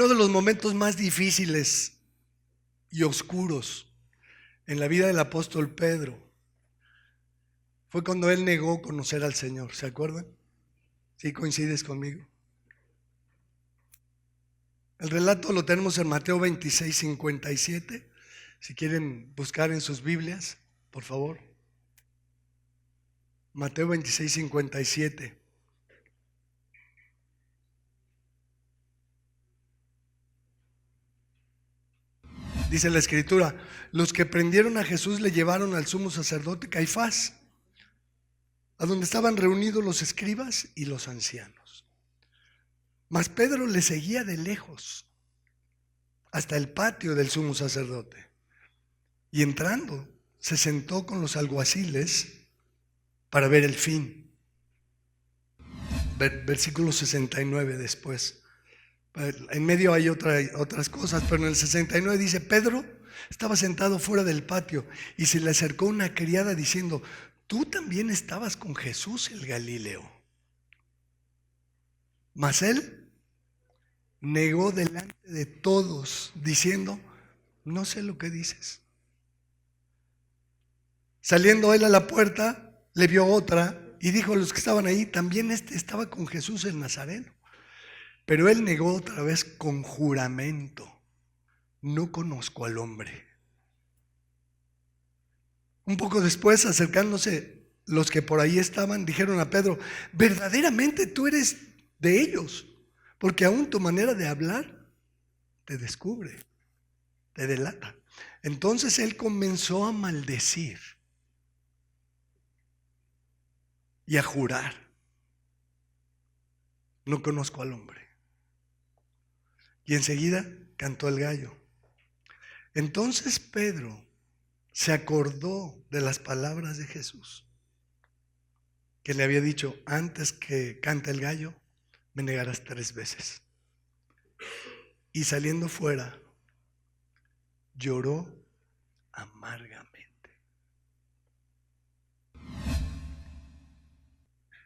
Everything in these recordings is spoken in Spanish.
Uno de los momentos más difíciles y oscuros en la vida del apóstol Pedro fue cuando él negó conocer al Señor. ¿Se acuerdan? ¿Sí coincides conmigo? El relato lo tenemos en Mateo 26, 57. Si quieren buscar en sus Biblias, por favor. Mateo 26, 57. Dice la Escritura: los que prendieron a Jesús le llevaron al sumo sacerdote Caifás, a donde estaban reunidos los escribas y los ancianos. Mas Pedro le seguía de lejos hasta el patio del sumo sacerdote, y entrando se sentó con los alguaciles para ver el fin. Versículo 69 después. En medio hay otras cosas, pero en el 69 dice: Pedro estaba sentado fuera del patio y se le acercó una criada diciendo: tú también estabas con Jesús el Galileo. Mas él negó delante de todos, diciendo: no sé lo que dices. Saliendo él a la puerta, le vio otra y dijo a los que estaban ahí: también este estaba con Jesús el Nazareno. Pero él negó otra vez con juramento: no conozco al hombre. Un poco después, acercándose los que por ahí estaban, dijeron a Pedro: verdaderamente tú eres de ellos, porque aún tu manera de hablar te descubre, te delata. Entonces él comenzó a maldecir y a jurar: no conozco al hombre. Y enseguida cantó el gallo. Entonces Pedro se acordó de las palabras de Jesús, que le había dicho: antes que cante el gallo, me negarás 3 veces. Y saliendo fuera, lloró amargamente.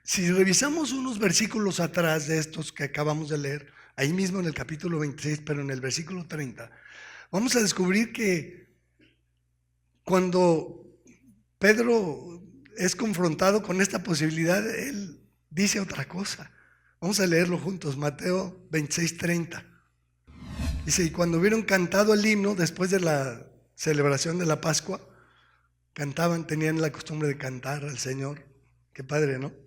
Si revisamos unos versículos atrás de estos que acabamos de leer, ahí mismo en el capítulo 26, pero en el versículo 30, vamos a descubrir que cuando Pedro es confrontado con esta posibilidad, él dice otra cosa. Vamos a leerlo juntos, Mateo 26, 30. Dice: y cuando hubieron cantado el himno, después de la celebración de la Pascua, tenían la costumbre de cantar al Señor. Qué padre, ¿no?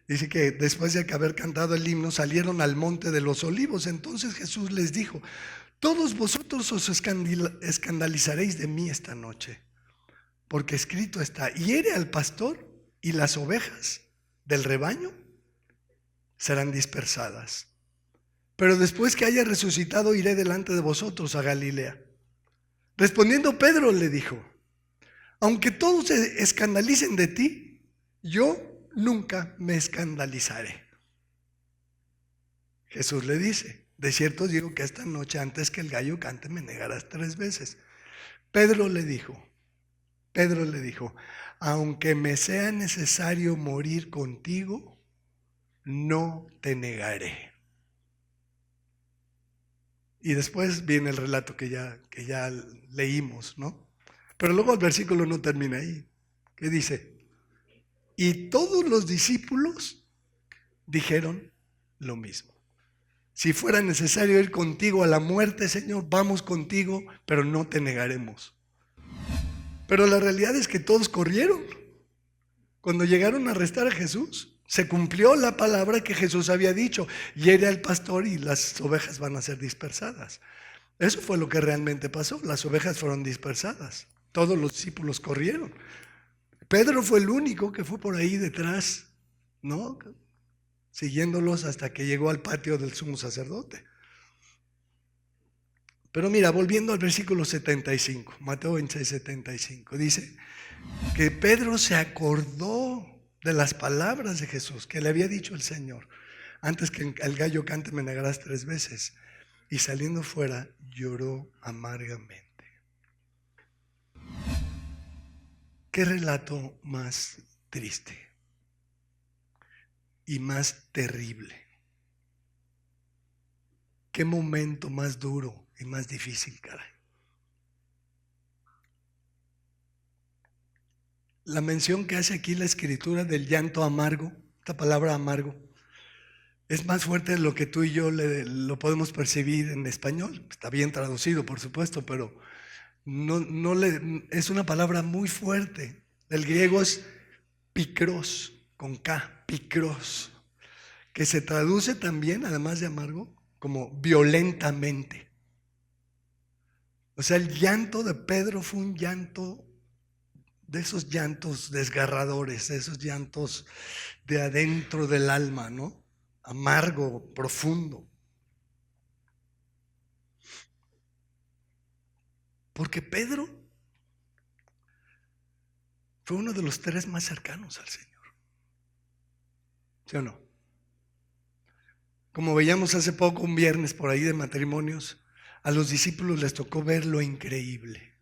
Dice que después de haber cantado el himno, salieron al monte de los olivos. Entonces Jesús les dijo: todos vosotros os escandalizaréis de mí esta noche, porque escrito está: hiere al pastor y las ovejas del rebaño serán dispersadas. Pero después que haya resucitado, iré delante de vosotros a Galilea. Respondiendo Pedro le dijo: aunque todos se escandalicen de ti, yo nunca me escandalizaré. Jesús le dice: de cierto digo que esta noche, antes que el gallo cante, me negarás 3 veces. Pedro le dijo: aunque me sea necesario morir contigo, no te negaré. Y después viene el relato que ya leímos, ¿no? Pero luego el versículo no termina ahí. ¿Qué dice? Y todos los discípulos dijeron lo mismo: si fuera necesario ir contigo a la muerte, Señor, vamos contigo, pero no te negaremos. Pero la realidad es que todos corrieron. Cuando llegaron a arrestar a Jesús, se cumplió la palabra que Jesús había dicho: hiere al pastor y las ovejas van a ser dispersadas. Eso fue lo que realmente pasó. Las ovejas fueron dispersadas. Todos los discípulos corrieron. Pedro fue el único que fue por ahí detrás, ¿no? Siguiéndolos hasta que llegó al patio del sumo sacerdote. Pero mira, volviendo al versículo 75, Mateo 26, 75, dice que Pedro se acordó de las palabras de Jesús que le había dicho el Señor: antes que el gallo cante, me negarás 3 veces. Y saliendo fuera, lloró amargamente. Qué relato más triste y más terrible. Qué momento más duro y más difícil, caray. La mención que hace aquí la escritura del llanto amargo, esta palabra amargo, es más fuerte de lo que tú y yo lo podemos percibir en español. Está bien traducido, por supuesto, pero es una palabra muy fuerte. El griego es pikros, con K, pikros, que se traduce también, además de amargo, como violentamente. O sea, el llanto de Pedro fue un llanto de esos llantos desgarradores, de esos llantos de adentro del alma, ¿no? Amargo, profundo. Porque Pedro fue uno de los 3 más cercanos al Señor. ¿Sí o no? Como veíamos hace poco, un viernes por ahí de matrimonios, a los discípulos les tocó ver lo increíble.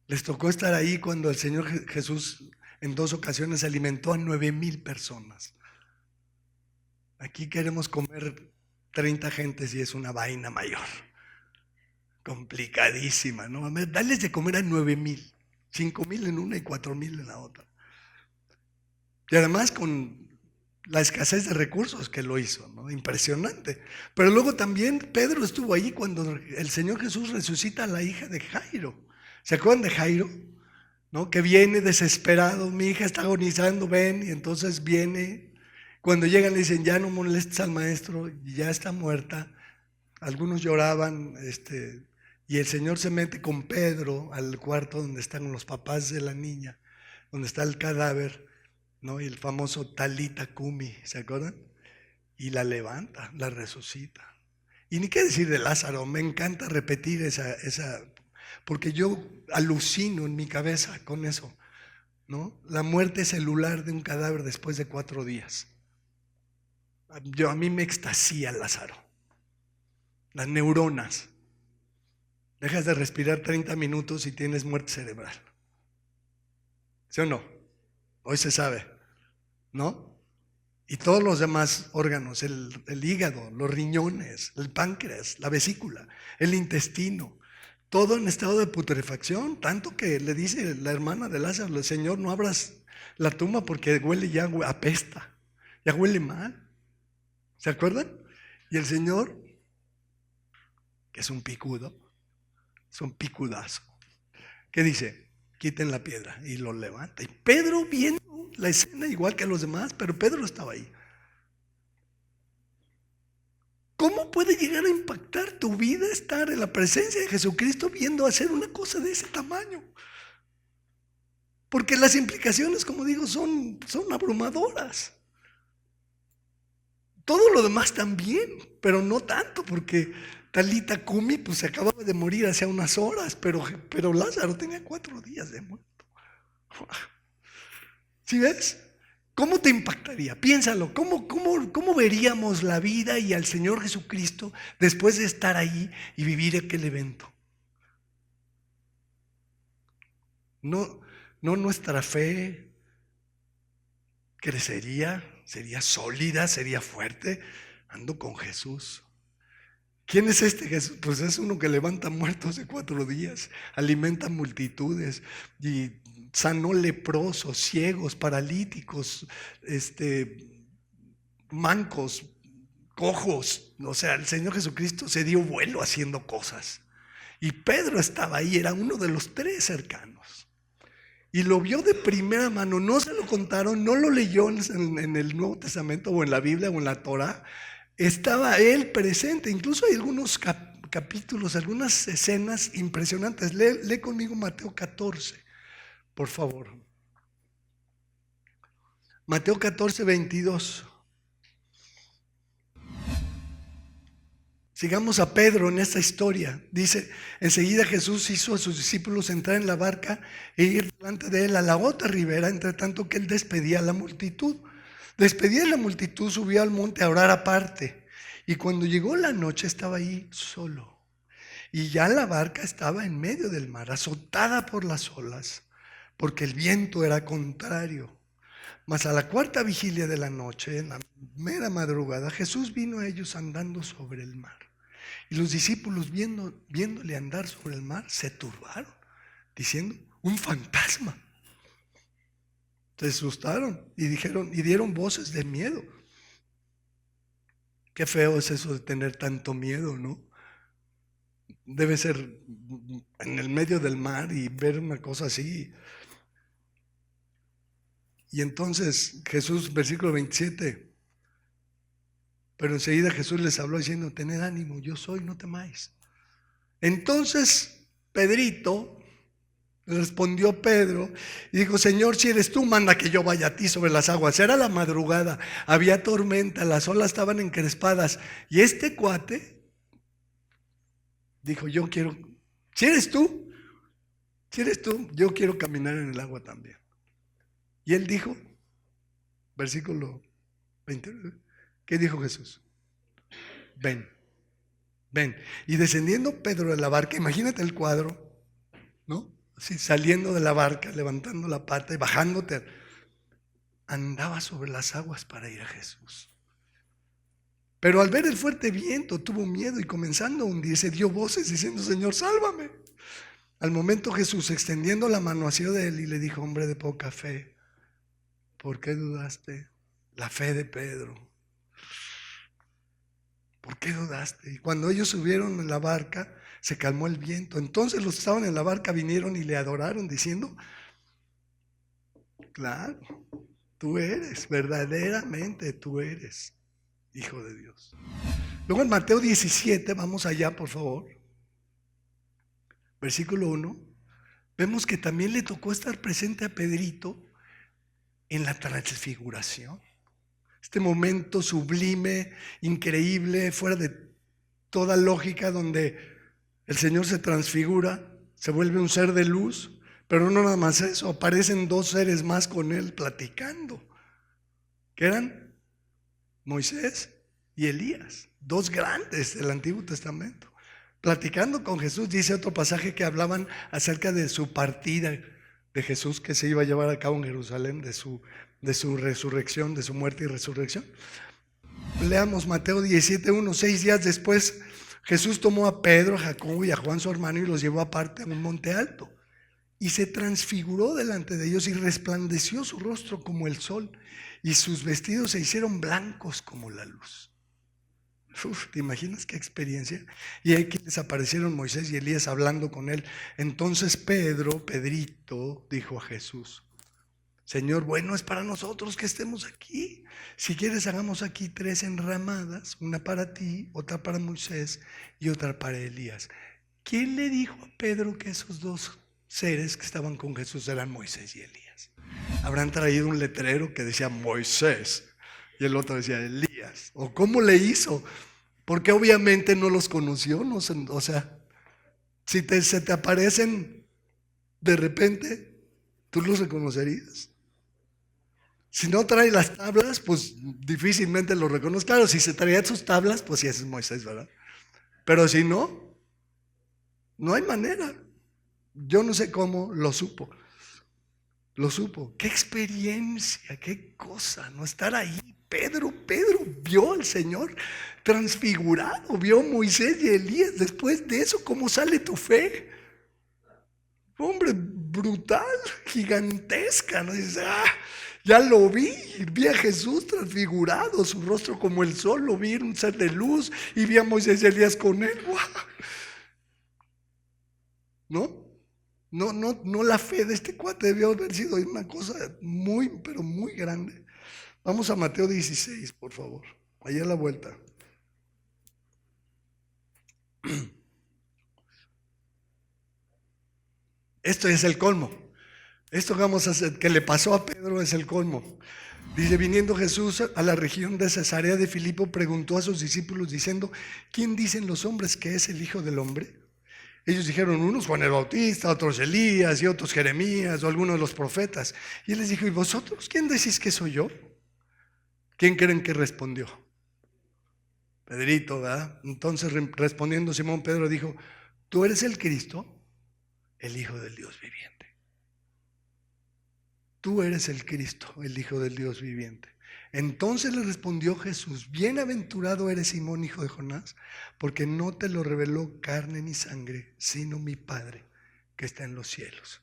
Les tocó estar ahí cuando el Señor Jesús en 2 ocasiones alimentó a 9,000 personas. Aquí queremos comer 30 gentes y es una vaina mayor. Complicadísima, ¿no? Dales de comer a 9,000, 5,000 en una y 4,000 en la otra. Y además con la escasez de recursos que lo hizo, ¿no? Impresionante. Pero luego también Pedro estuvo ahí cuando el Señor Jesús resucita a la hija de Jairo. ¿Se acuerdan de Jairo? ¿No? Que viene desesperado, mi hija está agonizando, ven, y entonces viene. Cuando llegan le dicen, ya no molestes al maestro, ya está muerta. Algunos lloraban, y el Señor se mete con Pedro al cuarto donde están los papás de la niña, donde está el cadáver, ¿no? Y el famoso Talita Cumi, ¿se acuerdan? Y la levanta, la resucita. Y ni qué decir de Lázaro, me encanta repetir esa porque yo alucino en mi cabeza con eso, ¿no? La muerte celular de un cadáver después de 4 días. A mí me extasía Lázaro. Las neuronas. Dejas de respirar 30 minutos y tienes muerte cerebral. ¿Sí o no? Hoy se sabe, ¿no? Y todos los demás órganos, el hígado, los riñones, el páncreas, la vesícula, el intestino, todo en estado de putrefacción, tanto que le dice la hermana de Lázaro, Señor, no abras la tumba porque huele ya, apesta, ya huele mal. ¿Se acuerdan? Y el Señor, que es un picudo, es un picudazo, ¿qué dice? Quiten la piedra, y lo levanta. Y Pedro viendo la escena igual que los demás, pero Pedro estaba ahí. ¿Cómo puede llegar a impactar tu vida estar en la presencia de Jesucristo viendo hacer una cosa de ese tamaño? Porque las implicaciones, como digo, son abrumadoras. Todo lo demás también, pero no tanto, porque Talita Cumi pues se acababa de morir hace unas horas, pero Lázaro tenía 4 días de muerto. ¿Sí ves? ¿Cómo te impactaría? Piénsalo, ¿cómo veríamos la vida y al Señor Jesucristo después de estar ahí y vivir aquel evento? No nuestra fe crecería, sería sólida, sería fuerte. Ando con Jesús. ¿Quién es este Jesús? Pues es uno que levanta muertos de 4 días, alimenta multitudes y sanó leprosos, ciegos, paralíticos, mancos, cojos. O sea, el Señor Jesucristo se dio vuelo haciendo cosas. Y Pedro estaba ahí, era uno de los 3 cercanos. Y lo vio de primera mano, no se lo contaron, no lo leyó en el Nuevo Testamento o en la Biblia o en la Torá. Estaba él presente, incluso hay algunos capítulos, algunas escenas impresionantes. Lee conmigo Mateo 14, por favor. Mateo 14, 22. Sigamos a Pedro en esta historia. Dice, enseguida Jesús hizo a sus discípulos entrar en la barca e ir delante de él a la otra ribera, entre tanto que él despedía a la multitud. Despedida a la multitud, subió al monte a orar aparte. Y cuando llegó la noche estaba ahí solo. Y ya la barca estaba en medio del mar, azotada por las olas, porque el viento era contrario. Mas a la 4ª vigilia de la noche, en la mera madrugada, Jesús vino a ellos andando sobre el mar. Y los discípulos viéndole andar sobre el mar se turbaron, diciendo, un fantasma. Se asustaron y dieron voces de miedo. Qué feo es eso de tener tanto miedo, ¿no? Debe ser en el medio del mar y ver una cosa así. Y entonces Jesús, versículo 27, pero enseguida Jesús les habló diciendo, tened ánimo, yo soy, no temáis. Entonces Pedrito, respondió Pedro y dijo, Señor, si eres tú, manda que yo vaya a ti sobre las aguas. Era la madrugada, había tormenta, las olas estaban encrespadas. Y este cuate dijo, yo quiero, si eres tú, yo quiero caminar en el agua también. Y él dijo, versículo 20, ¿qué dijo Jesús? Ven. Y descendiendo Pedro de la barca, imagínate el cuadro, ¿no? Así, saliendo de la barca, levantando la pata y bajándote, andaba sobre las aguas para ir a Jesús. Pero al ver el fuerte viento tuvo miedo y comenzando a hundirse dio voces diciendo, Señor, sálvame. Al momento Jesús, extendiendo la mano, asió de él y le dijo, hombre de poca fe, ¿por qué dudaste? La fe de Pedro. ¿Por qué dudaste? Y cuando ellos subieron en la barca, se calmó el viento. Entonces los que estaban en la barca vinieron y le adoraron diciendo, claro, tú eres, verdaderamente tú eres Hijo de Dios. Luego en Mateo 17, vamos allá por favor, versículo 1, vemos que también le tocó estar presente a Pedrito en la transfiguración. Este momento sublime, increíble, fuera de toda lógica, donde el Señor se transfigura, se vuelve un ser de luz, pero no nada más eso, aparecen dos seres más con él platicando, que eran Moisés y Elías, dos grandes del Antiguo Testamento, platicando con Jesús. Dice otro pasaje que hablaban acerca de su partida de Jesús que se iba a llevar a cabo en Jerusalén, de su resurrección, de su muerte y resurrección. Leamos Mateo 17:1. 6 días después Jesús tomó a Pedro, a Jacobo y a Juan su hermano y los llevó aparte a un monte alto y se transfiguró delante de ellos y resplandeció su rostro como el sol y sus vestidos se hicieron blancos como la luz. ¿Te imaginas qué experiencia? Y aquí les aparecieron Moisés y Elías hablando con él. Entonces Pedrito dijo a Jesús, Señor, bueno es para nosotros que estemos aquí. Si quieres hagamos aquí 3 enramadas, una para ti, otra para Moisés y otra para Elías. ¿Quién le dijo a Pedro que esos dos seres que estaban con Jesús eran Moisés y Elías? Habrán traído un letrero que decía Moisés y el otro decía Elías. ¿O cómo le hizo? Porque obviamente no los conoció, ¿no? O sea, si se te aparecen de repente, ¿tú los reconocerías? Si no trae las tablas, pues difícilmente lo reconoces. Claro, si se traía sus tablas, pues sí, ese es Moisés, ¿verdad? Pero si no, no hay manera. Yo no sé cómo lo supo. Lo supo. Qué experiencia, qué cosa, no estar ahí. Pedro vio al Señor transfigurado, vio a Moisés y Elías. Después de eso, ¿cómo sale tu fe? Hombre, brutal, gigantesca, ¿no? Dices, ya lo vi a Jesús transfigurado, su rostro como el sol, lo vi en un ser de luz y vi a Moisés y Elías con él. ¡Wow! No, la fe de este cuate debió haber sido una cosa muy, pero muy grande. Vamos a Mateo 16, por favor, allá a la vuelta. Esto es el colmo. Esto que vamos a hacer, que le pasó a Pedro, es el colmo. Dice, viniendo Jesús a la región de Cesarea de Filipo, preguntó a sus discípulos diciendo, ¿quién dicen los hombres que es el Hijo del Hombre? Ellos dijeron, unos Juan el Bautista, otros Elías y otros Jeremías o algunos de los profetas. Y él les dijo, ¿y vosotros quién decís que soy yo? ¿Quién creen que respondió? Pedrito, ¿verdad? Entonces respondiendo Simón Pedro dijo, ¿tú eres el Cristo, el Hijo del Dios viviente? Tú eres el Cristo, el Hijo del Dios viviente. Entonces le respondió Jesús: bienaventurado eres, Simón, hijo de Jonás, porque no te lo reveló carne ni sangre, sino mi Padre que está en los cielos.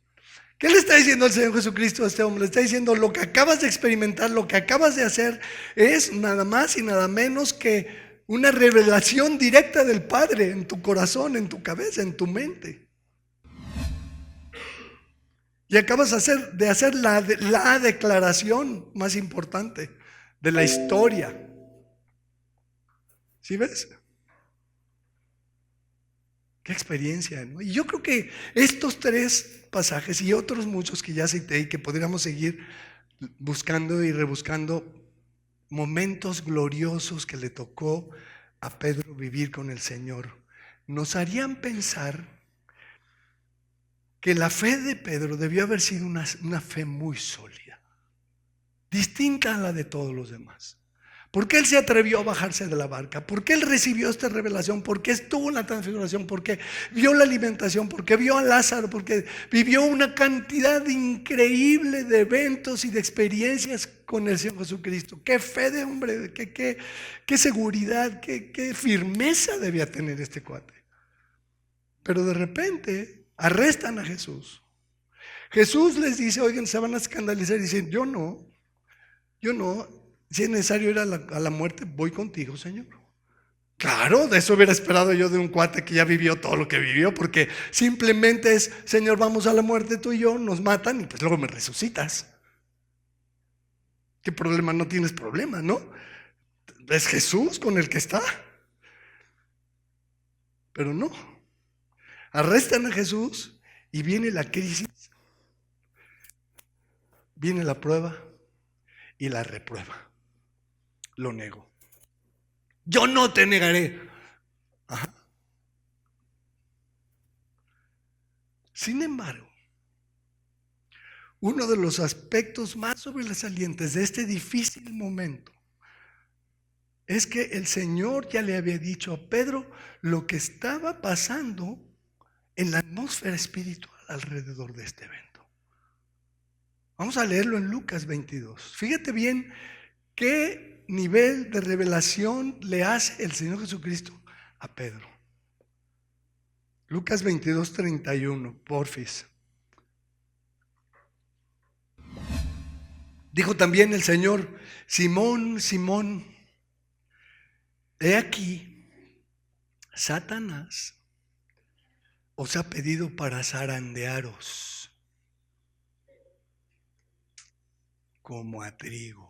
¿Qué le está diciendo el Señor Jesucristo a este hombre? Le está diciendo: lo que acabas de experimentar, lo que acabas de hacer, es nada más y nada menos que una revelación directa del Padre en tu corazón, en tu cabeza, en tu mente. Y acabas de hacer la declaración más importante de la historia. ¿Sí ves? Qué experiencia, ¿no? Y yo creo que estos tres pasajes y otros muchos que ya cité y que podríamos seguir buscando y rebuscando, momentos gloriosos que le tocó a Pedro vivir con el Señor, nos harían pensar que la fe de Pedro debió haber sido una fe muy sólida, distinta a la de todos los demás. ¿Por qué él se atrevió a bajarse de la barca? ¿Por qué él recibió esta revelación? ¿Por qué estuvo en la transfiguración? ¿Por qué vio la alimentación? ¿Por qué vio a Lázaro? ¿Por qué vivió una cantidad increíble de eventos y de experiencias con el Señor Jesucristo? Qué fe de hombre, qué seguridad, qué firmeza debía tener este cuate. Pero de repente arrestan a Jesús. Jesús les dice: oigan, se van a escandalizar. Y dicen: yo no. Si es necesario ir a la muerte, voy contigo, Señor. Claro, de eso hubiera esperado yo de un cuate que ya vivió todo lo que vivió, porque simplemente es: Señor, vamos a la muerte tú y yo, nos matan y pues luego me resucitas. ¿Qué problema? No tienes problema, ¿no? Es Jesús con el que está. Pero no. Arrestan a Jesús y viene la crisis, viene la prueba y la reprueba. Lo nego. Yo no te negaré. Ajá. Sin embargo, uno de los aspectos más sobresalientes de este difícil momento es que el Señor ya le había dicho a Pedro lo que estaba pasando en la atmósfera espiritual alrededor de este evento. Vamos a leerlo en Lucas 22. Fíjate bien qué nivel de revelación le hace el Señor Jesucristo a Pedro. Lucas 22, 31, porfis. Dijo también el Señor: Simón, Simón, he aquí, Satanás os ha pedido para zarandearos como a trigo.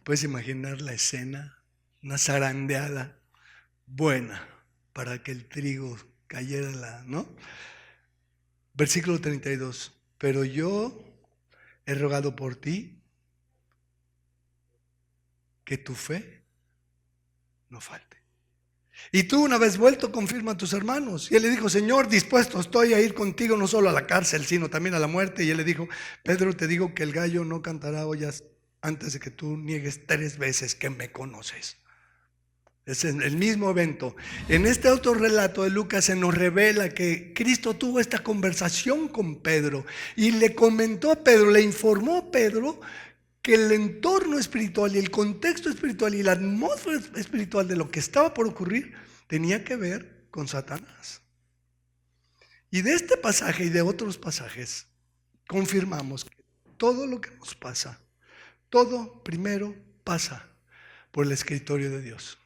¿Puedes imaginar la escena? Una zarandeada buena para que el trigo cayera, ¿no? Versículo 32. Pero yo he rogado por ti que tu fe no falte. Y tú, una vez vuelto, confirma a tus hermanos. Y él le dijo: Señor, dispuesto estoy a ir contigo no solo a la cárcel, sino también a la muerte. Y él le dijo: Pedro, te digo que el gallo no cantará hoy antes de que tú niegues 3 veces que me conoces. Es el mismo evento. En este autorrelato de Lucas se nos revela que Cristo tuvo esta conversación con Pedro y le comentó a Pedro, le informó a Pedro que el entorno espiritual y el contexto espiritual y la atmósfera espiritual de lo que estaba por ocurrir tenía que ver con Satanás. Y de este pasaje y de otros pasajes confirmamos que todo lo que nos pasa, todo primero pasa por el escritorio de Dios.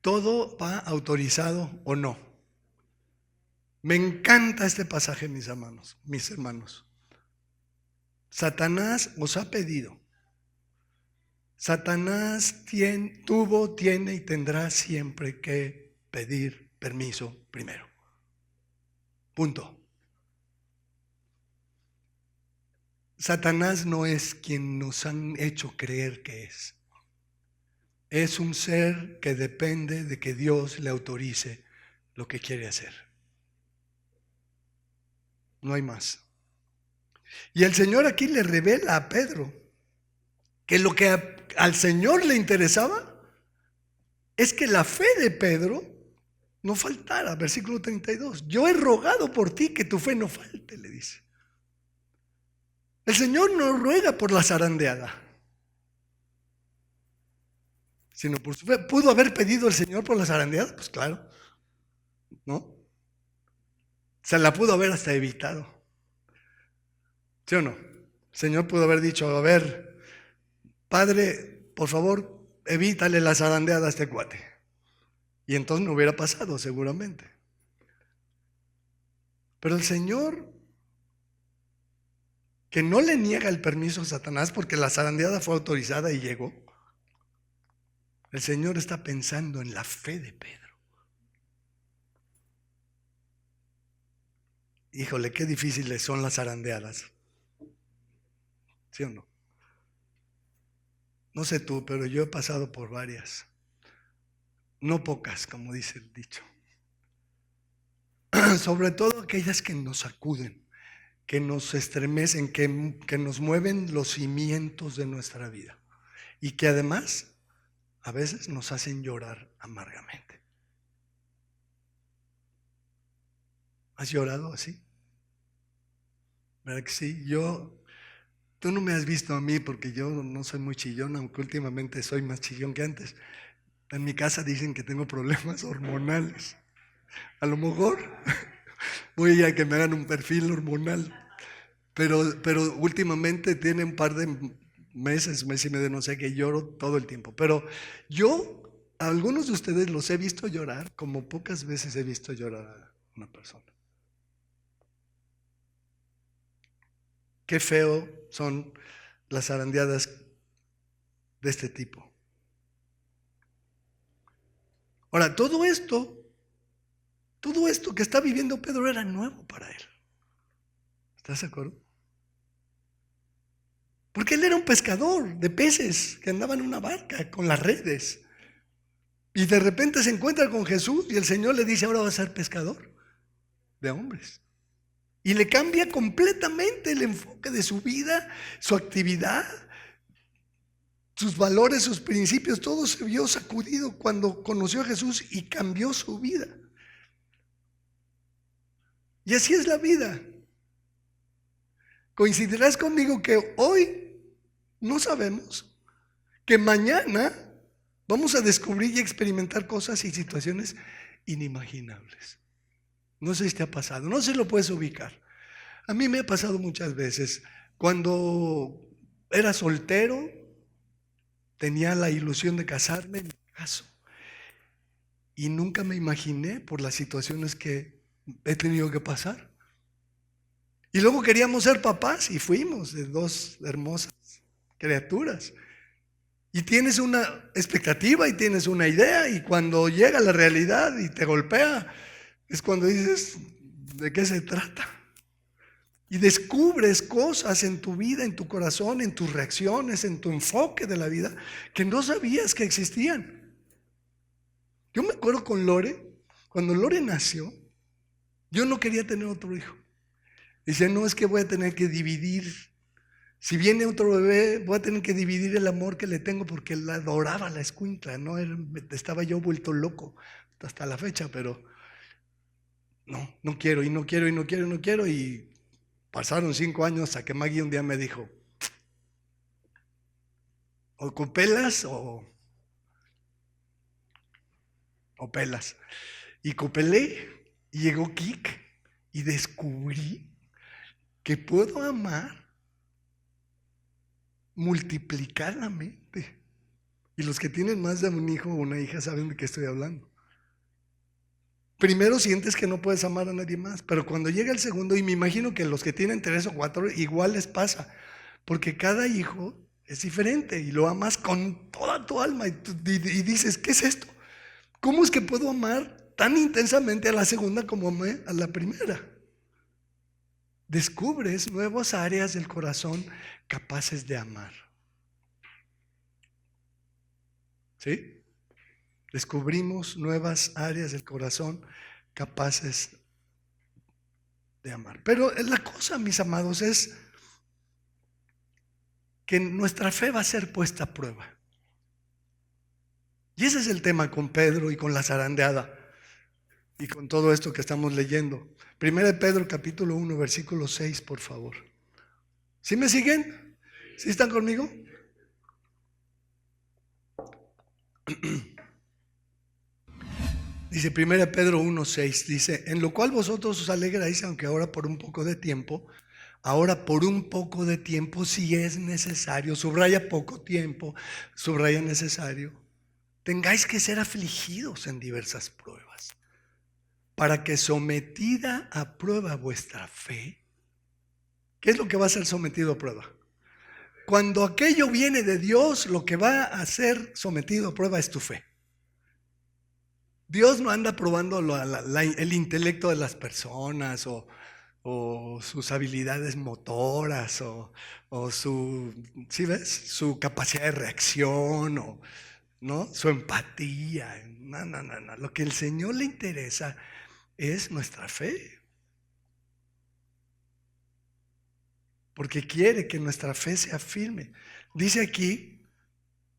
Todo va autorizado o no. Me encanta este pasaje, mis hermanos. Satanás os ha pedido. Satanás tuvo, tiene y tendrá siempre que pedir permiso primero. Punto. Satanás no es quien nos han hecho creer que es. Es un ser que depende de que Dios le autorice lo que quiere hacer. No hay más. Y el Señor aquí le revela a Pedro que lo que al Señor le interesaba es que la fe de Pedro no faltara. Versículo 32. Yo he rogado por ti que tu fe no falte, le dice. El Señor no ruega por la zarandeada, sino por su fe. ¿Pudo haber pedido el Señor por la zarandeada? Pues claro, ¿no? Se la pudo haber hasta evitado. ¿Sí o no? El Señor pudo haber dicho, a ver, Padre, por favor, evítale la zarandeada a este cuate. Y entonces no hubiera pasado, seguramente. Pero el Señor, que no le niega el permiso a Satanás porque la zarandeada fue autorizada y llegó, el Señor está pensando en la fe de Pedro. Híjole, qué difíciles son las zarandeadas. ¿Sí o no? No sé tú, pero yo he pasado por varias. No pocas, como dice el dicho. Sobre todo aquellas que nos sacuden, que nos estremecen, que nos mueven los cimientos de nuestra vida. Y que además, a veces nos hacen llorar amargamente. ¿Has llorado así? ¿Verdad que sí? Tú no me has visto a mí porque yo no soy muy chillón, aunque últimamente soy más chillón que antes. En mi casa dicen que tengo problemas hormonales. A lo mejor voy a que me hagan un perfil hormonal. Pero últimamente tiene un par de meses, mes y medio, no sé, que lloro todo el tiempo. Pero a algunos de ustedes los he visto llorar como pocas veces he visto llorar a una persona. Qué feo son las zarandeadas de este tipo. Ahora, todo esto que está viviendo Pedro era nuevo para él. ¿Estás de acuerdo? Porque él era un pescador de peces que andaba en una barca con las redes. Y de repente se encuentra con Jesús y el Señor le dice, ahora vas a ser pescador de hombres. Y le cambia completamente el enfoque de su vida, su actividad, sus valores, sus principios. Todo se vio sacudido cuando conoció a Jesús y cambió su vida. Y así es la vida. Coincidirás conmigo que hoy no sabemos que mañana vamos a descubrir y experimentar cosas y situaciones inimaginables. No sé si te ha pasado, no sé si lo puedes ubicar. A mí me ha pasado muchas veces. Cuando era soltero, tenía la ilusión de casarme, y me caso. Y nunca me imaginé por las situaciones que he tenido que pasar. Y luego queríamos ser papás y fuimos de dos hermosas criaturas. Y tienes una expectativa y tienes una idea, y cuando llega la realidad y te golpea, es cuando dices, ¿de qué se trata? Y descubres cosas en tu vida, en tu corazón, en tus reacciones, en tu enfoque de la vida, que no sabías que existían. Yo me acuerdo con Lore, cuando Lore nació, yo no quería tener otro hijo. Dice, no, es que voy a tener que dividir. Si viene otro bebé, voy a tener que dividir el amor que le tengo porque la adoraba la escuincla, ¿no? Estaba yo vuelto loco hasta la fecha, pero no quiero, y no quiero, y no quiero, y no quiero. Y pasaron 5 años hasta que Maggie un día me dijo, o copelas o pelas. Y copelé, y llegó Kik, y descubrí que puedo amar multiplicadamente. Y los que tienen más de un hijo o una hija saben de qué estoy hablando. Primero sientes que no puedes amar a nadie más, pero cuando llega el segundo, y me imagino que los que tienen 3 o 4 igual les pasa, porque cada hijo es diferente y lo amas con toda tu alma y dices, ¿qué es esto? ¿Cómo es que puedo amar tan intensamente a la segunda como amé a la primera? Descubres nuevas áreas del corazón capaces de amar. ¿Sí? Descubrimos nuevas áreas del corazón capaces de amar. Pero la cosa, mis amados, es que nuestra fe va a ser puesta a prueba. Y ese es el tema con Pedro y con la zarandeada y con todo esto que estamos leyendo. Primera de Pedro capítulo 1 versículo 6, por favor. ¿Sí me siguen? ¿Sí están conmigo? Dice 1 Pedro 1:6, dice, en lo cual vosotros os alegráis, aunque ahora por un poco de tiempo, si es necesario, subraya poco tiempo, subraya necesario, tengáis que ser afligidos en diversas pruebas, para que sometida a prueba vuestra fe. ¿Qué es lo que va a ser sometido a prueba? Cuando aquello viene de Dios, lo que va a ser sometido a prueba es tu fe. Dios no anda probando el intelecto de las personas o sus habilidades motoras o su, ¿sí ves? Su capacidad de reacción ¿no? Su empatía. No. Lo que al Señor le interesa es nuestra fe. Porque quiere que nuestra fe sea firme. Dice aquí,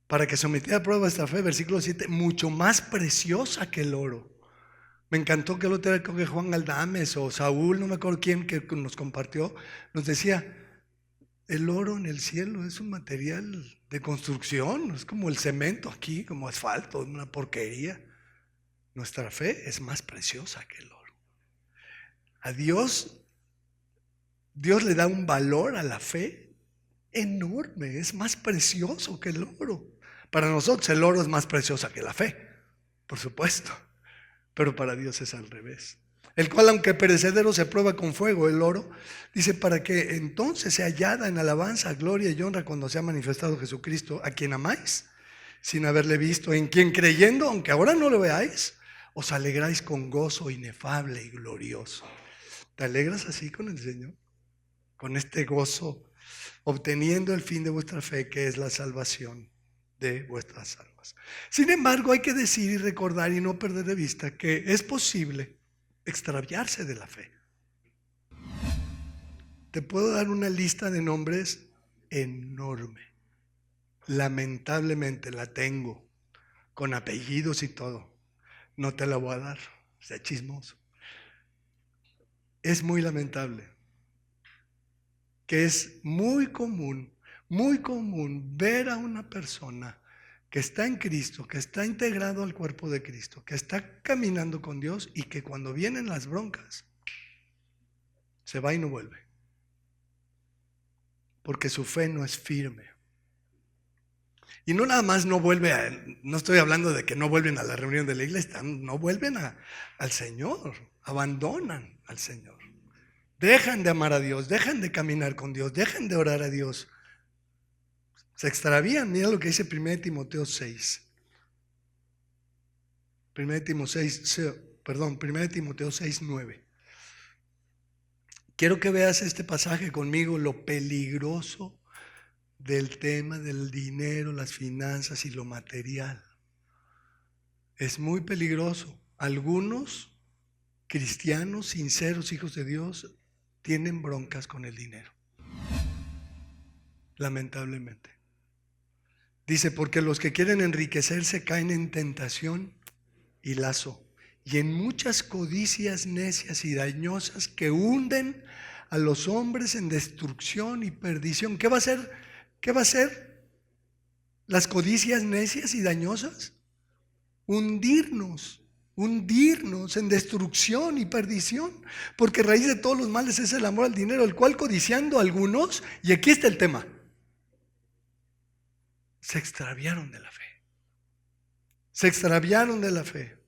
para que sometida a prueba vuestra fe, versículo 7, mucho más preciosa que el oro. Me encantó que el otro día, creo que Juan Galdames o Saúl, no me acuerdo quién, que nos compartió, nos decía, el oro en el cielo es un material de construcción, es como el cemento aquí, como asfalto, una porquería. Nuestra fe es más preciosa que el oro. A Dios le da un valor a la fe enorme, es más precioso que el oro. Para nosotros el oro es más preciosa que la fe, por supuesto, pero para Dios es al revés. El cual, aunque perecedero, se prueba con fuego, el oro, dice, para que entonces sea hallada en alabanza, gloria y honra cuando sea manifestado Jesucristo, a quien amáis, sin haberle visto, en quien creyendo, aunque ahora no lo veáis, os alegráis con gozo inefable y glorioso. ¿Te alegras así con el Señor? Con este gozo, obteniendo el fin de vuestra fe, que es la salvación de vuestras almas. Sin embargo, hay que decir y recordar y no perder de vista que es posible extraviarse de la fe. Te puedo dar una lista de nombres enorme. Lamentablemente la tengo, con apellidos y todo. No te la voy a dar, sea chismoso. Es muy lamentable que es muy común ver a una persona que está en Cristo, que está integrado al cuerpo de Cristo, que está caminando con Dios y que cuando vienen las broncas, se va y no vuelve. Porque su fe no es firme. Y no nada más no vuelve, no estoy hablando de que no vuelven a la reunión de la iglesia, no vuelven al Señor, abandonan al Señor. Dejan de amar a Dios, dejan de caminar con Dios, dejan de orar a Dios. Se extravían. Mira lo que dice 1 Timoteo 6. 1 Timoteo 6:9. Quiero que veas este pasaje conmigo, lo peligroso del tema del dinero, las finanzas y lo material. Es muy peligroso. Algunos cristianos sinceros, hijos de Dios, tienen broncas con el dinero. Lamentablemente. Dice, porque los que quieren enriquecerse caen en tentación y lazo, y en muchas codicias necias y dañosas que hunden a los hombres en destrucción y perdición. ¿Qué va a ser? Las codicias necias y dañosas. Hundirnos en destrucción y perdición, porque raíz de todos los males es el amor al dinero, el cual codiciando algunos, y aquí está el tema, se extraviaron de la fe. Se extraviaron de la fe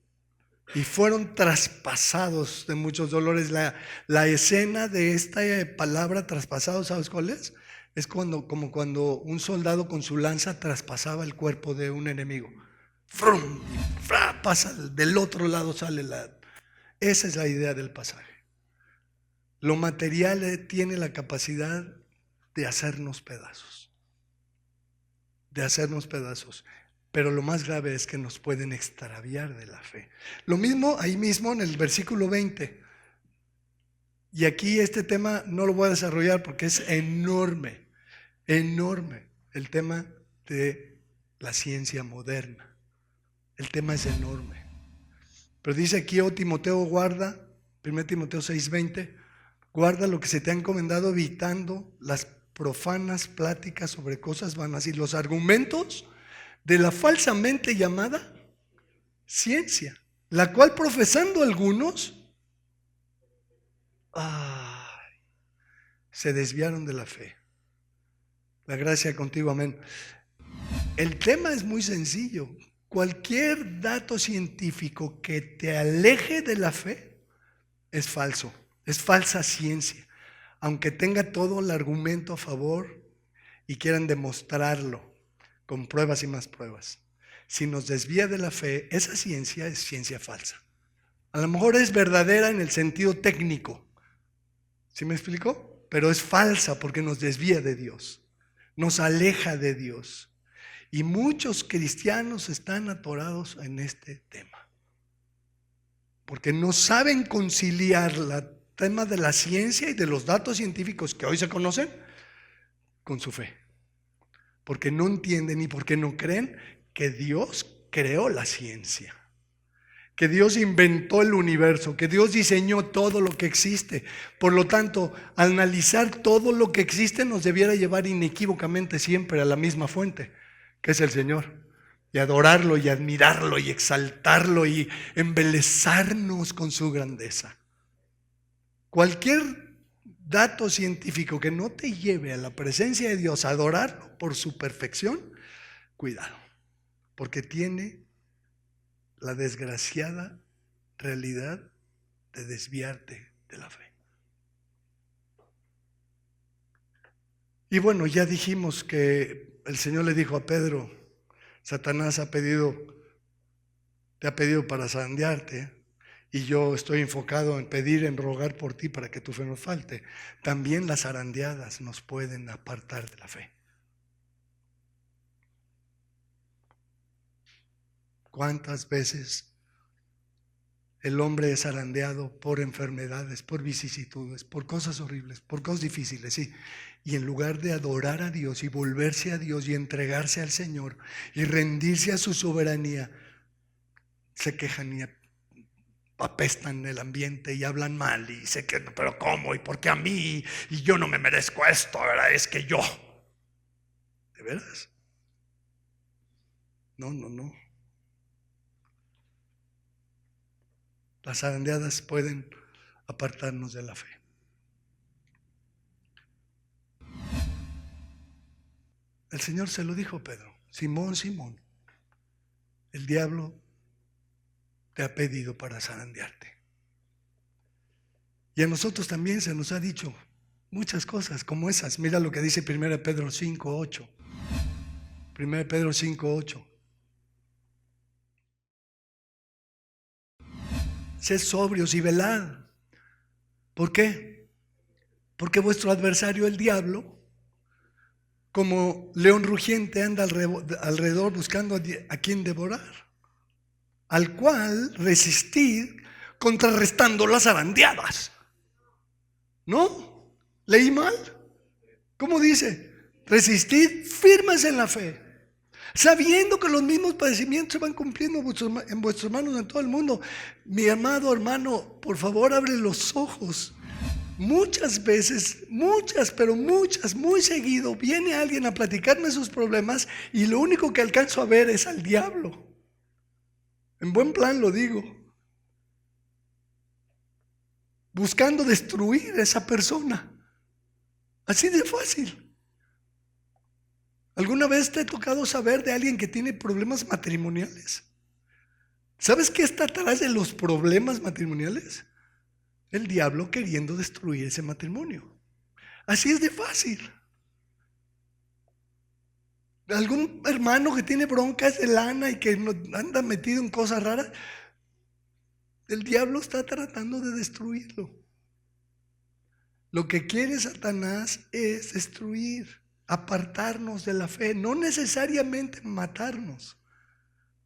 y fueron traspasados de muchos dolores. La escena de esta palabra traspasado, ¿sabes cuál es? Es como cuando un soldado con su lanza traspasaba el cuerpo de un enemigo. ¡Frum! Pasa del otro lado, sale Esa es la idea del pasaje. Lo material tiene la capacidad de hacernos pedazos. Pero lo más grave es que nos pueden extraviar de la fe. Lo mismo ahí mismo en el versículo 20. Y aquí este tema no lo voy a desarrollar porque es enorme el tema de la ciencia moderna. El tema es enorme. Pero dice aquí, oh Timoteo, guarda, 1 Timoteo 6:20, guarda lo que se te ha encomendado, evitando las profanas pláticas sobre cosas vanas y los argumentos de la falsamente llamada ciencia, la cual profesando algunos se desviaron de la fe. La gracia contigo, amén. El tema es muy sencillo. Cualquier dato científico que te aleje de la fe es falso, es falsa ciencia, aunque tenga todo el argumento a favor y quieran demostrarlo con pruebas y más pruebas. Si nos desvía de la fe, esa ciencia es ciencia falsa. A lo mejor es verdadera en el sentido técnico, ¿sí me explico? Pero es falsa porque nos desvía de Dios, nos aleja de Dios. Y muchos cristianos están atorados en este tema, porque no saben conciliar el tema de la ciencia y de los datos científicos que hoy se conocen con su fe, porque no entienden y porque no creen que Dios creó la ciencia, que Dios inventó el universo, que Dios diseñó todo lo que existe. Por lo tanto, analizar todo lo que existe nos debiera llevar inequívocamente siempre a la misma fuente, que es el Señor, y adorarlo y admirarlo y exaltarlo y embelezarnos con su grandeza. Cualquier dato científico que no te lleve a la presencia de Dios, a adorarlo por su perfección, cuidado, porque tiene la desgraciada realidad de desviarte de la fe. Y bueno, ya dijimos que el Señor le dijo a Pedro: Satanás te ha pedido para zarandearte, y yo estoy enfocado en pedir, en rogar por ti para que tu fe no falte. También las zarandeadas nos pueden apartar de la fe. ¿Cuántas veces el hombre es zarandeado por enfermedades, por vicisitudes, por cosas horribles, por cosas difíciles, sí? Y en lugar de adorar a Dios y volverse a Dios y entregarse al Señor y rendirse a su soberanía, se quejan y apestan el ambiente y hablan mal y se quejan: pero ¿cómo? ¿Y por qué a mí? Y yo no me merezco esto, ¿verdad? Es que yo. ¿De veras? No. Las zarandeadas pueden apartarnos de la fe. El Señor se lo dijo a Pedro: Simón, Simón, el diablo te ha pedido para zarandearte. Y a nosotros también se nos ha dicho muchas cosas como esas. Mira lo que dice 1 Pedro 5:8. 1 Pedro 5:8. Sed sobrios y velad. ¿Por qué? Porque vuestro adversario, el diablo, como león rugiente, anda alrededor buscando a quien devorar, al cual resistir contrarrestando las zarandeadas. ¿No? ¿Leí mal? ¿Cómo dice? Resistid firmes en la fe, sabiendo que los mismos padecimientos se van cumpliendo en vuestras manos en todo el mundo. Mi amado hermano, por favor, abre los ojos. Muchas veces, pero muchas, muy seguido, viene alguien a platicarme sus problemas y lo único que alcanzo a ver es al diablo. En buen plan lo digo. Buscando destruir a esa persona. Así de fácil. ¿Alguna vez te ha tocado saber de alguien que tiene problemas matrimoniales? ¿Sabes qué está atrás de los problemas matrimoniales? El diablo queriendo destruir ese matrimonio. Así es de fácil. Algún hermano que tiene broncas de lana y que anda metido en cosas raras, el diablo está tratando de destruirlo. Lo que quiere Satanás es destruir, apartarnos de la fe, no necesariamente matarnos.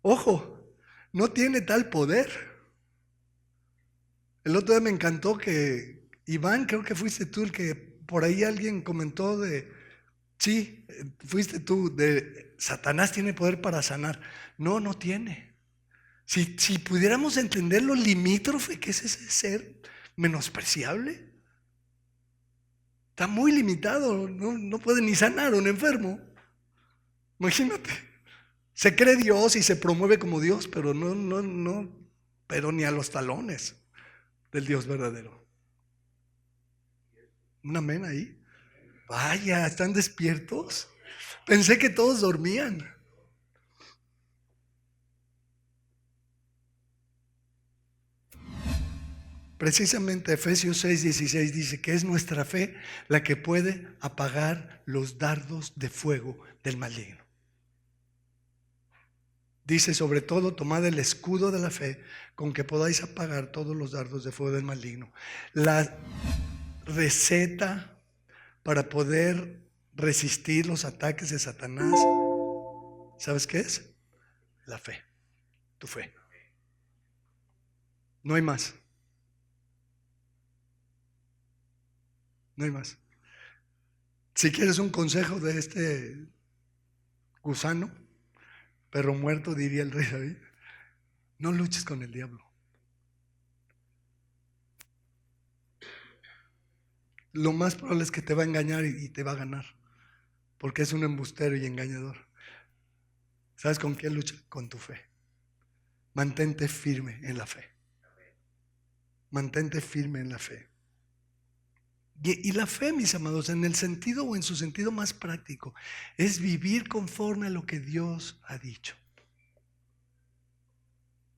Ojo, no tiene tal poder. El otro día me encantó que Iván, creo que fuiste tú el que por ahí alguien comentó sí, fuiste tú, de Satanás tiene poder para sanar. No tiene. Si pudiéramos entender lo limítrofe que es ese ser menospreciable. Está muy limitado, no puede ni sanar a un enfermo. Imagínate. Se cree Dios y se promueve como Dios, pero pero ni a los talones del Dios verdadero. Un amén ahí. Vaya, ¿están despiertos? Pensé que todos dormían. Precisamente Efesios 6:16 dice que es nuestra fe la que puede apagar los dardos de fuego del maligno. Dice, sobre todo, tomad el escudo de la fe con que podáis apagar todos los dardos de fuego del maligno. La receta para poder resistir los ataques de Satanás, ¿sabes qué es? La fe, tu fe. No hay más. No hay más. Si quieres un consejo de este gusano, perro muerto, diría el rey David, no luches con el diablo. Lo más probable es que te va a engañar y te va a ganar, porque es un embustero y engañador. ¿Sabes con qué lucha? Con tu fe. Mantente firme en la fe. Mantente firme en la fe. Y la fe, mis amados, en el sentido o en su sentido más práctico, es vivir conforme a lo que Dios ha dicho.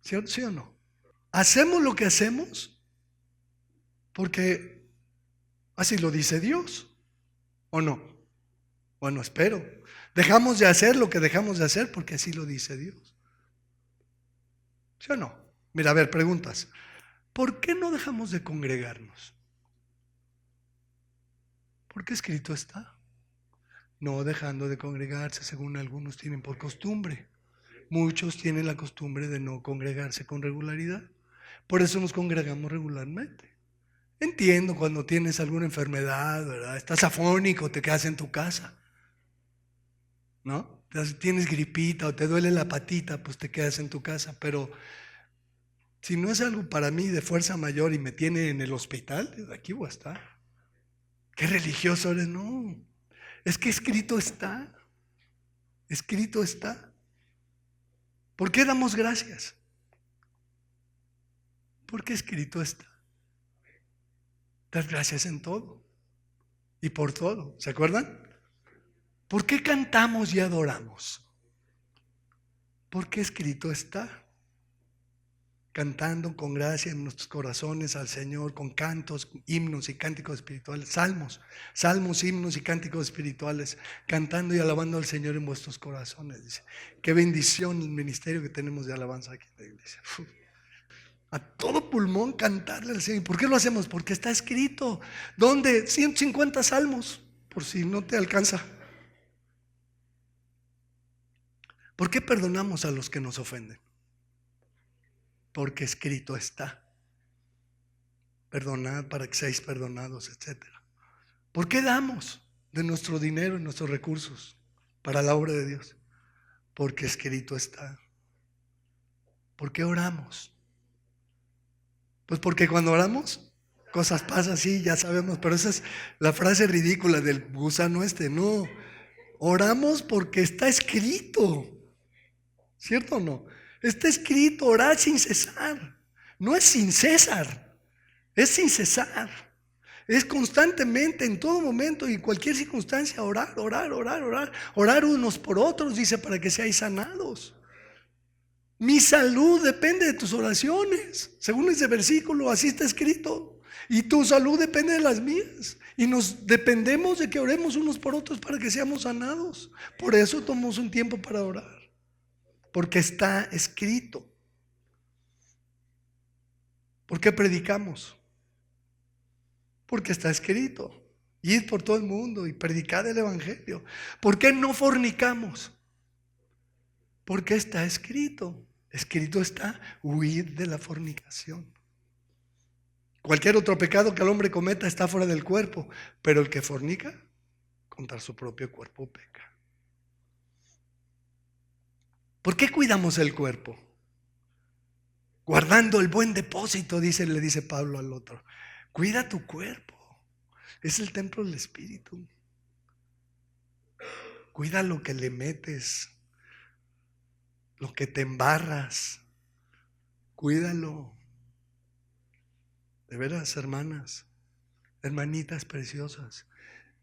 ¿Sí o no? Hacemos lo que hacemos porque así lo dice Dios, ¿o no? Bueno, espero. Dejamos de hacer lo que dejamos de hacer porque así lo dice Dios. ¿Sí o no? Mira, a ver, preguntas. ¿Por qué no dejamos de congregarnos? Porque escrito está. No dejando de congregarse, según algunos tienen por costumbre. Muchos tienen la costumbre de no congregarse con regularidad. Por eso nos congregamos regularmente. Entiendo cuando tienes alguna enfermedad, ¿verdad? Estás afónico, te quedas en tu casa, ¿no? Tienes gripita o te duele la patita, pues te quedas en tu casa. Pero si no es algo para mí de fuerza mayor y me tiene en el hospital, aquí voy a estar. ¿Qué religioso eres? No. Es que escrito está. Escrito está. ¿Por qué damos gracias? Porque escrito está. Das gracias en todo y por todo. ¿Se acuerdan? ¿Por qué cantamos y adoramos? Porque escrito está. Cantando con gracia en nuestros corazones al Señor, con cantos, himnos y cánticos espirituales, salmos, himnos y cánticos espirituales, cantando y alabando al Señor en vuestros corazones. Dice, qué bendición el ministerio que tenemos de alabanza aquí en la iglesia. A todo pulmón cantarle al Señor. ¿Por qué lo hacemos? Porque está escrito. ¿Dónde? 150 salmos, por si no te alcanza. ¿Por qué perdonamos a los que nos ofenden? Porque escrito está. Perdonad para que seáis perdonados, etc. ¿Por qué damos de nuestro dinero y nuestros recursos para la obra de Dios? Porque escrito está. ¿Por qué oramos? Pues porque cuando oramos, cosas pasan, sí, ya sabemos, pero esa es la frase ridícula del gusano no. Oramos porque está escrito. ¿Cierto o no? Está escrito, orar sin cesar. No es sin cesar, es sin cesar. Es constantemente, en todo momento y en cualquier circunstancia, orar. Orar unos por otros, dice, para que seáis sanados. Mi salud depende de tus oraciones. Según ese versículo, así está escrito. Y tu salud depende de las mías. Y nos dependemos de que oremos unos por otros para que seamos sanados. Por eso tomamos un tiempo para orar. Porque está escrito. ¿Por qué predicamos? Porque está escrito. Id por todo el mundo y predicad el evangelio. ¿Por qué no fornicamos? Porque está escrito. Escrito está, huid de la fornicación. Cualquier otro pecado que el hombre cometa está fuera del cuerpo, pero el que fornica, contra su propio cuerpo peca. ¿Por qué cuidamos el cuerpo? Guardando el buen depósito, le dice Pablo al otro. Cuida tu cuerpo. Es el templo del Espíritu. Cuida lo que le metes, lo que te embarras. Cuídalo. De veras, hermanas, hermanitas preciosas,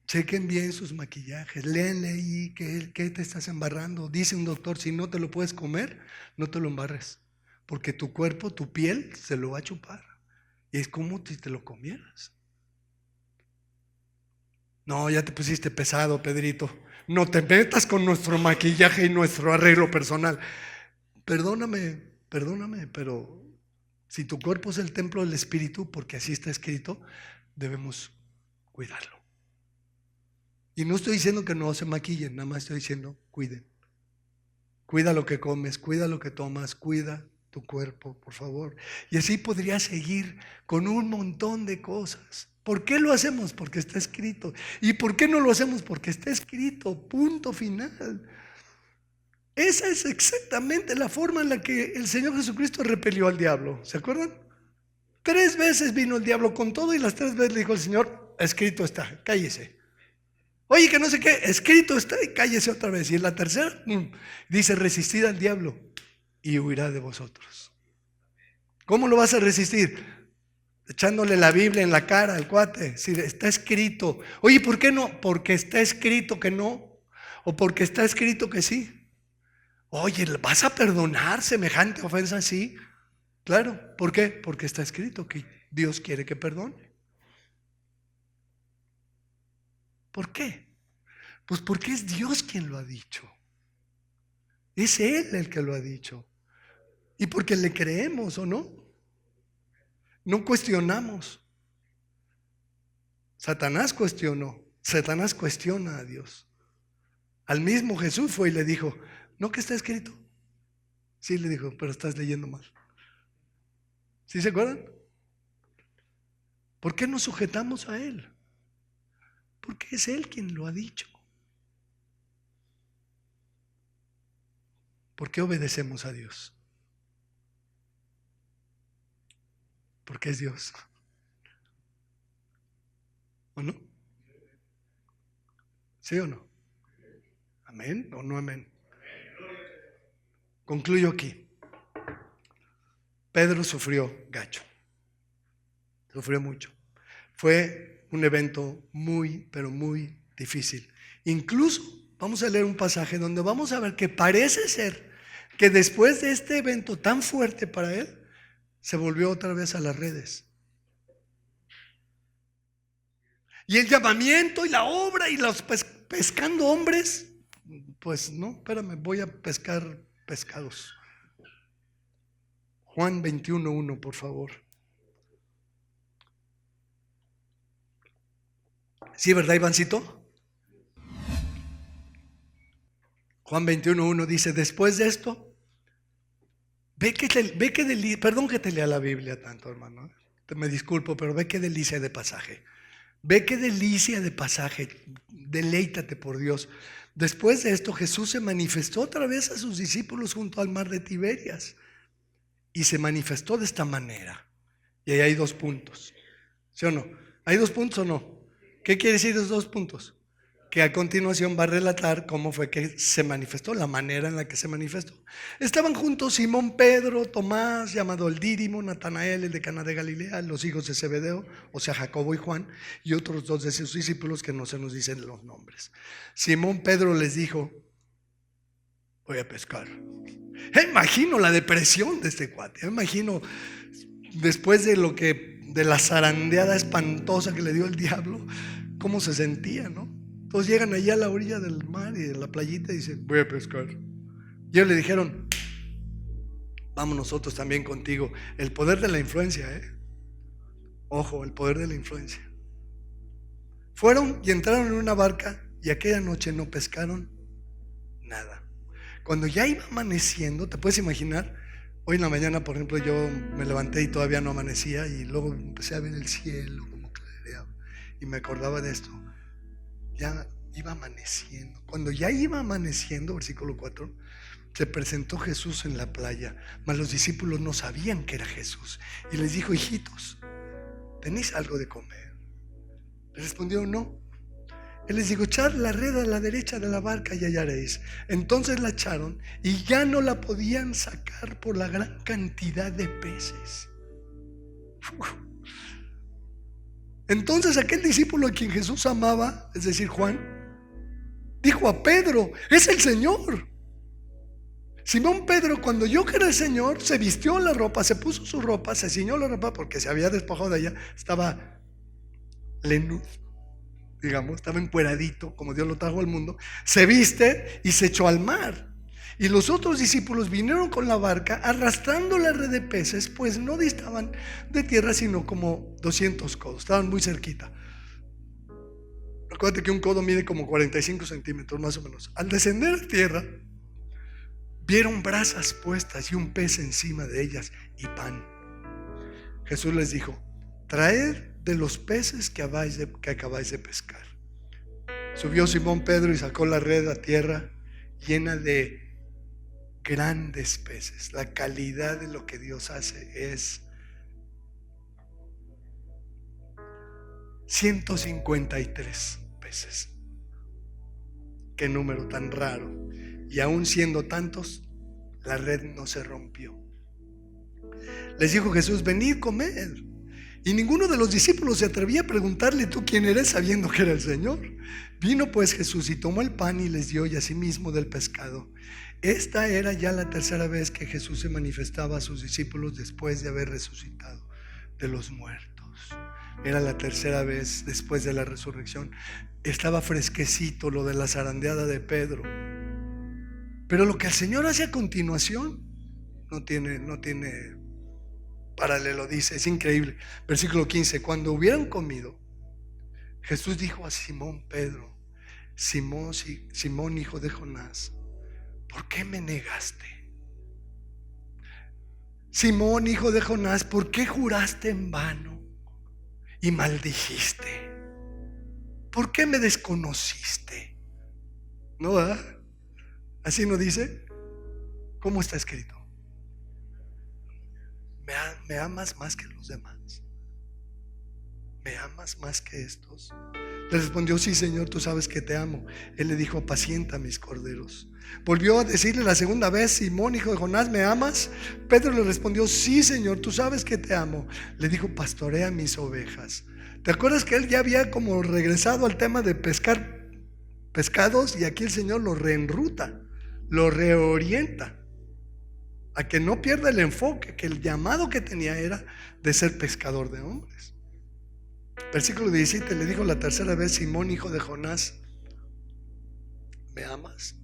chequen bien sus maquillajes, léanle ahí qué te estás embarrando. Dice un doctor, si no te lo puedes comer, no te lo embarres, porque tu cuerpo, tu piel, se lo va a chupar. Y es como si te lo comieras. No, ya te pusiste pesado, Pedrito. No te metas con nuestro maquillaje y nuestro arreglo personal. Perdóname, pero si tu cuerpo es el templo del Espíritu, porque así está escrito, debemos cuidarlo. Y no estoy diciendo que no se maquillen, nada más estoy diciendo cuiden. Cuida lo que comes, cuida lo que tomas, cuida tu cuerpo, por favor. Y así podría seguir con un montón de cosas. ¿Por qué lo hacemos? Porque está escrito. ¿Y por qué no lo hacemos? Porque está escrito, punto final. Esa es exactamente la forma en la que el Señor Jesucristo repelió al diablo. ¿Se acuerdan? 3 veces vino el diablo con todo y las 3 veces le dijo el Señor, escrito está, cállese. Oye, que no sé qué, escrito está y cállese otra vez. Y en la tercera, dice, resistid al diablo y huirá de vosotros. ¿Cómo lo vas a resistir? Echándole la Biblia en la cara al cuate. Si está escrito. Oye, ¿por qué no? Porque está escrito que no. O porque está escrito que sí. Oye, ¿vas a perdonar semejante ofensa así? Claro, ¿por qué? Porque está escrito que Dios quiere que perdone. ¿Por qué? Pues porque es Dios quien lo ha dicho. Es Él el que lo ha dicho. Y porque le creemos, ¿o no? No cuestionamos. Satanás cuestionó. Satanás cuestiona a Dios. Al mismo Jesús fue y le dijo, ¿no que está escrito? Sí, le dijo, pero estás leyendo mal. ¿Sí se acuerdan? ¿Por qué nos sujetamos a Él? Porque es Él quien lo ha dicho. ¿Por qué obedecemos a Dios? Porque es Dios. ¿O no? ¿Sí o no? ¿Amén o no amén? Concluyo aquí. Pedro sufrió gacho. Sufrió mucho. Fue un evento muy, pero muy difícil. Incluso vamos a leer un pasaje donde vamos a ver que parece ser que después de este evento tan fuerte para él, se volvió otra vez a las redes. Y el llamamiento y la obra y los pescando hombres, pues no, espérame, voy a pescar pescados. Juan 21:1, por favor. ¿Sí, verdad, Ivancito? Juan 21:1 dice, después de esto, perdón que te lea la Biblia tanto, hermano, me disculpo, pero ve qué delicia de pasaje. Ve qué delicia de pasaje, deleítate por Dios. Después de esto, Jesús se manifestó otra vez a sus discípulos junto al mar de Tiberias y se manifestó de esta manera. Y ahí hay 2 puntos, ¿sí o no? ¿Hay 2 puntos o no? ¿Qué quiere decir esos 2 puntos? Que a continuación va a relatar cómo fue que se manifestó, la manera en la que se manifestó. Estaban juntos Simón Pedro, Tomás, llamado el Dídimo, Natanael, el de Caná de Galilea, los hijos de Zebedeo, o sea, Jacobo y Juan, y otros 2 de sus discípulos que no se nos dicen los nombres. Simón Pedro les dijo, voy a pescar. Imagino la depresión de este cuate, imagino después de la zarandeada espantosa que le dio el diablo, cómo se sentía, ¿no? Entonces llegan allá a la orilla del mar y en la playita y dicen, voy a pescar. Y ellos le dijeron, vamos nosotros también contigo. El poder de la influencia, ojo, el poder de la influencia. Fueron y entraron en una barca y aquella noche no pescaron nada. Cuando ya iba amaneciendo, ¿te puedes imaginar? Hoy en la mañana, por ejemplo, yo me levanté y todavía no amanecía y luego empecé a ver el cielo como clareaba y me acordaba de esto. Ya iba amaneciendo. Cuando ya iba amaneciendo, versículo 4, se presentó Jesús en la playa, mas los discípulos no sabían que era Jesús. Y les dijo, hijitos, ¿tenéis algo de comer? Le respondió, no. Él les dijo, echad la red a la derecha de la barca y hallaréis. Entonces la echaron y ya no la podían sacar por la gran cantidad de peces. Entonces aquel discípulo a quien Jesús amaba, es decir, Juan, dijo a Pedro, es el Señor. Simón Pedro, cuando oyó que era el Señor, se vistió la ropa, se puso su ropa, se ciñó la ropa porque se había despojado de ella, estaba lenudo, digamos, estaba encueradito, como Dios lo trajo al mundo, se viste y se echó al mar. Y los otros discípulos vinieron con la barca arrastrando la red de peces, pues no distaban de tierra sino como 200 codos, estaban muy cerquita. Recuerda que un codo mide como 45 centímetros más o menos. Al descender a tierra, vieron brasas puestas y un pez encima de ellas y pan. Jesús les dijo, traed de los peces que acabáis de pescar. Subió Simón Pedro y sacó la red a tierra llena de grandes peces. La calidad de lo que Dios hace es 153 peces. Qué número tan raro. Y aún siendo tantos, la red no se rompió. Les dijo Jesús, venid, comed. Y ninguno de los discípulos se atrevía a preguntarle, ¿tú quién eres?, sabiendo que era el Señor. Vino pues Jesús y tomó el pan y les dio, y asimismo del pescado. Esta era ya la tercera vez que Jesús se manifestaba a sus discípulos después de haber resucitado de los muertos. Era la tercera vez después de la resurrección. Estaba fresquecito lo de la zarandeada de Pedro. Pero lo que el Señor hace a continuación no tiene paralelo, dice, es increíble. Versículo 15, cuando hubieran comido, Jesús dijo a Simón Pedro, Simón hijo de Jonás, ¿por qué me negaste? Simón hijo de Jonás, ¿por qué juraste en vano y maldijiste? ¿Por qué me desconociste? ¿No? ¿Así no dice? ¿Cómo está escrito? ¿Me amas más que los demás? ¿Me amas más que estos? Le respondió, sí, Señor, tú sabes que te amo. Él le dijo, apacienta mis corderos. Volvió a decirle la segunda vez, Simón, hijo de Jonás, ¿me amas? Pedro le respondió, sí, Señor, tú sabes que te amo. Le dijo, pastorea mis ovejas. ¿Te acuerdas que él ya había como regresado al tema de pescar pescados? Y aquí el Señor lo reenruta, lo reorienta a que no pierda el enfoque, que el llamado que tenía era de ser pescador de hombres. Versículo 17, le dijo la tercera vez, Simón, hijo de Jonás, ¿me amas?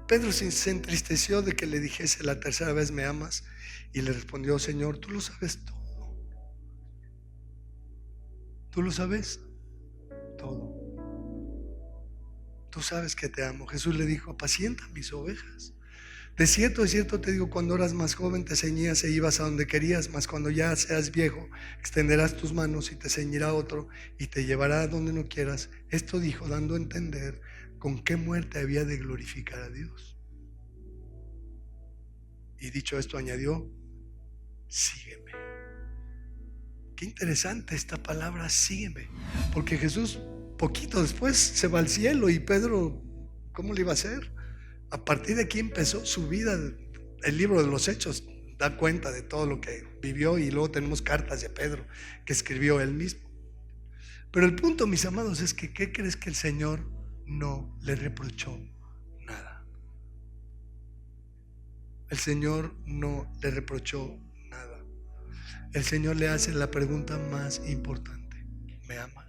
Pedro se entristeció de que le dijese la tercera vez, ¿me amas? Y le respondió, Señor, tú lo sabes todo. Tú lo sabes todo. Tú sabes que te amo. Jesús le dijo, apacienta mis ovejas. De cierto te digo, cuando eras más joven te ceñías e ibas a donde querías, mas cuando ya seas viejo, extenderás tus manos y te ceñirá otro y te llevará a donde no quieras. Esto dijo, dando a entender con qué muerte había de glorificar a Dios. Y dicho esto añadió, sígueme. Qué interesante esta palabra, sígueme, porque Jesús poquito después se va al cielo y Pedro, ¿cómo le iba a hacer? A partir de aquí empezó su vida. El libro de los Hechos da cuenta de todo lo que vivió, y luego tenemos cartas de Pedro que escribió él mismo. Pero el punto, mis amados, es que ¿qué crees? Que el Señor no le reprochó nada. El Señor no le reprochó nada. El Señor le hace la pregunta más importante: ¿me amas?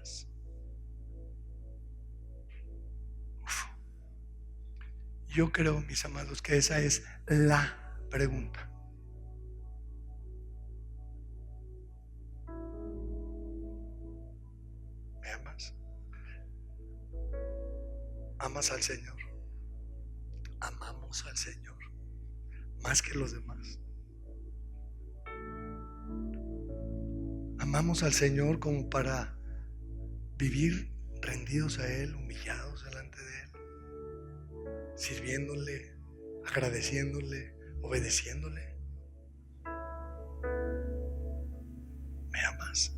Yo creo, mis amados, que esa es la pregunta. ¿Me amas? ¿Amas al Señor? Amamos al Señor más que los demás. Amamos al Señor como para vivir rendidos a Él, humillados delante de Él, sirviéndole, agradeciéndole, obedeciéndole. ¿Me amas?